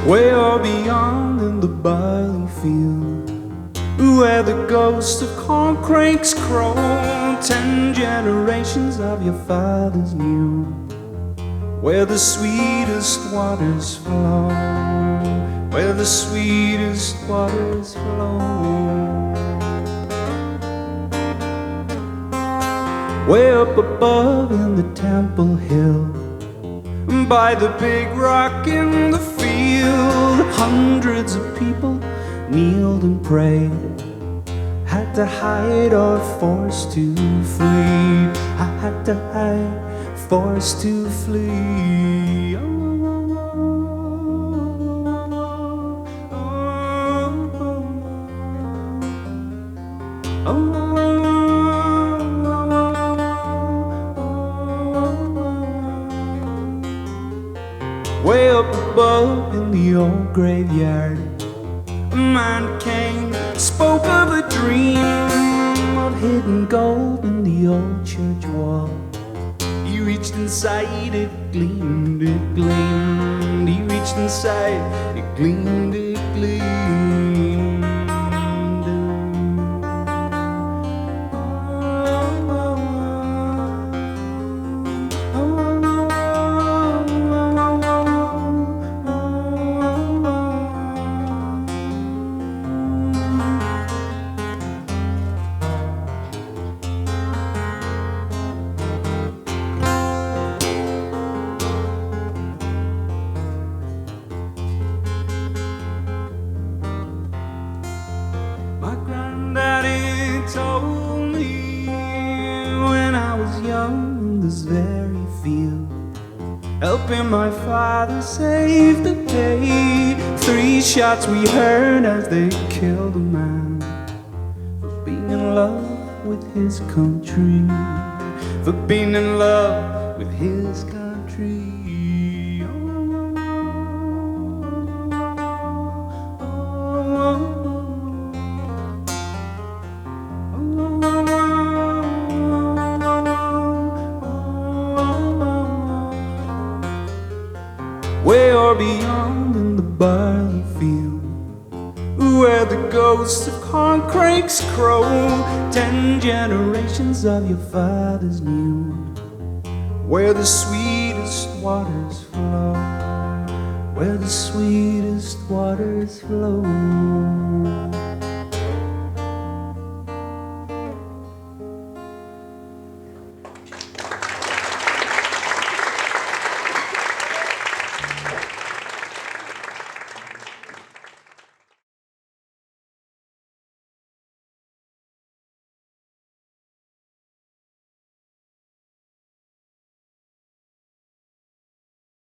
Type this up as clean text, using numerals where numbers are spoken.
way or beyond in the barley field, where the ghosts of corn crakes crow. 10 generations of your fathers knew where the sweetest waters flow, where the sweetest waters flow. Way up above in the Temple Hill, by the big rock in the field, hundreds of people kneeled and prayed, had to hide or forced to flee. I had to hide, forced to flee. Way up above in the old graveyard, a man came, spoke of a dream of hidden gold in the old church wall. He reached inside, it gleamed, it gleamed. He reached inside, it gleamed, it gleamed. My granddaddy told me when I was young in this very field, helping my father save the day. 3 shots we heard as they killed a man for being in love with his country, for being in love with his country. Way or beyond in the barley field, where the ghosts of corn crakes crow. 10 generations of your fathers knew where the sweetest waters flow, where the sweetest waters flow.